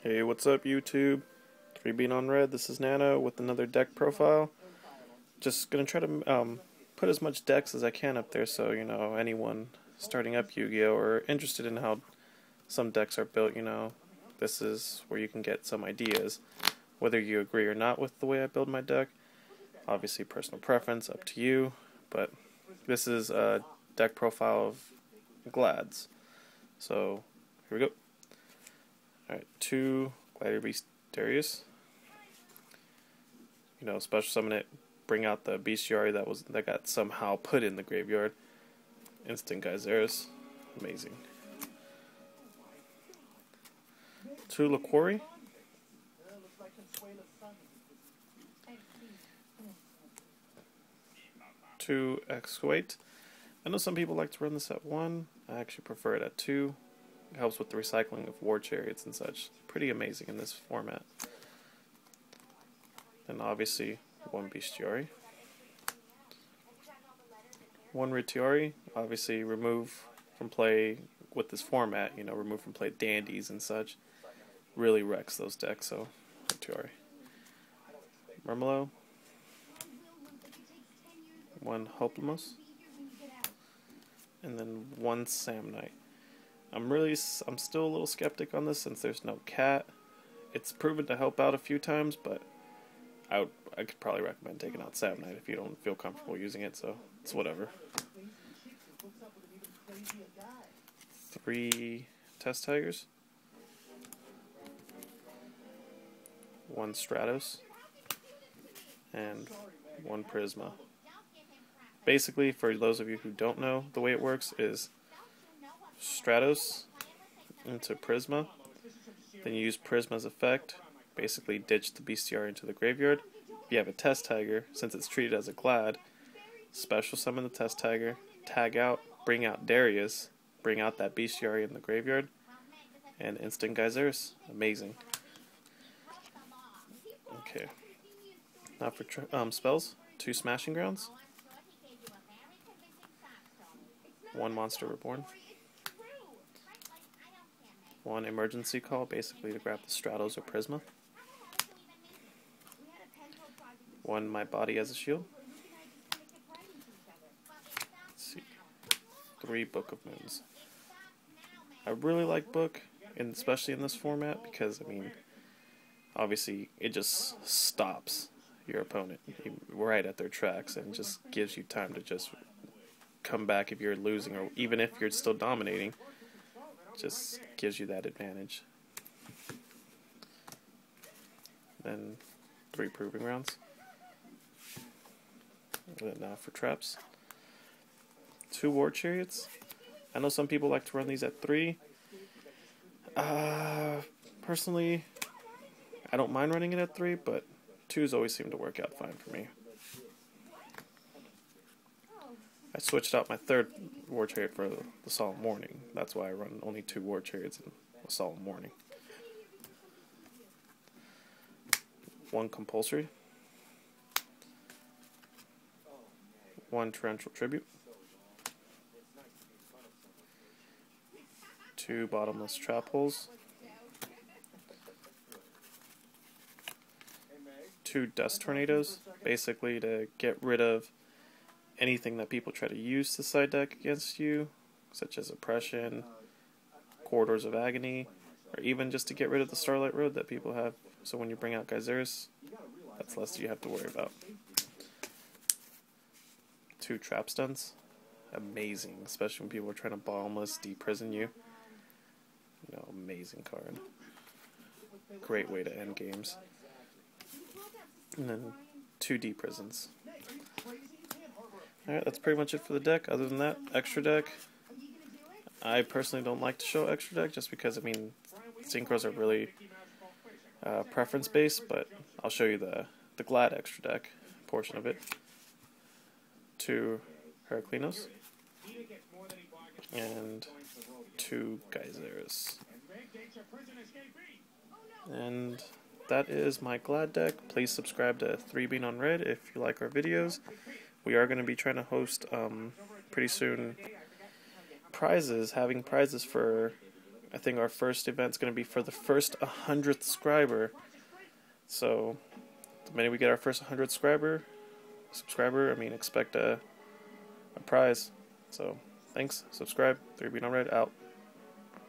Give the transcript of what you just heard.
Hey, what's up YouTube? 3 being on red, this is Nano with another deck profile. Just gonna try to put as much decks as I can up there so, anyone starting up Yu-Gi-Oh! Or interested in how some decks are built, this is where you can get some ideas. Whether you agree or not with the way I build my deck, obviously personal preference, up to you, but this is a deck profile of Glads. So, here we go. Alright, 2 Gladiator Darius. Special summon it, bring out the bestiary that got somehow put in the graveyard. Instant Gyzeris. Amazing. 2 Laquari. 2 Exquate. I know some people like to run this at 1. I actually prefer it at 2. It helps with the recycling of war chariots and such. Pretty amazing in this format. Then obviously 1 bestiary. 1 Retiari. Obviously remove from play with this format, remove from play dandies and such. Really wrecks those decks, so Retiari. Murmelo. 1 Hoplomos. And then 1 Samnite. I'm still a little skeptic on this since there's no cat. It's proven to help out a few times, but I could probably recommend taking out Samnite if you don't feel comfortable using it, so it's whatever. 3 Test Tigers. 1 Stratos. And 1 Prisma. Basically, for those of you who don't know, the way it works is Stratos into Prisma, then you use Prisma's effect, basically ditch the bestiary into the graveyard. If you have a Test Tiger, since it's treated as a Glad, special summon the Test Tiger, tag out, bring out Darius, bring out that bestiary in the graveyard, and instant Gyzeris. Amazing. Okay. Now for spells, 2 Smashing Grounds, 1 Monster Reborn, 1 Emergency Call, basically to grab the Stratos or Prisma, 1 My Body as a Shield, 3 Book of Moons. I really like Book, and especially in this format, because, obviously it just stops your opponent right at their tracks and just gives you time to just come back if you're losing, or even if you're still dominating, just gives you that advantage. Then 3 Proving Grounds. And now for traps, 2 War Chariots. I know some people like to run these at 3. Personally, I don't mind running it at 3, but 2s always seem to work out fine for me. I switched out my 3rd War Chariot for the Solemn Warning. That's why I run only 2 War Chariots in the Solemn Warning. 1 Compulsory. 1 Torrential Tribute. 2 Bottomless Trap Holes. 2 Dust Tornadoes, basically to get rid of anything that people try to use to side deck against you, such as Oppression, Corridors of Agony, or even just to get rid of the Starlight Road that people have, so when you bring out Gyzeris, that's less you have to worry about. 2 Trap Stuns, amazing, especially when people are trying to bottomless deprison you. Amazing card. Great way to end games. And then 2 Deprisons. Alright, that's pretty much it for the deck. Other than that, extra deck. I personally don't like to show extra deck just because, synchros are really preference based, but I'll show you the Glad extra deck portion of it. 2 Heraclinos. And 2 Gyzeris. And that is my Glad deck. Please subscribe to 3 Being on Red if you like our videos. We are going to be trying to host pretty soon having prizes for I think our first event's going to be for the first 100th subscriber. So the minute we get our first 100th subscriber, expect a prize. So thanks, subscribe, 3 Beat on Red, out.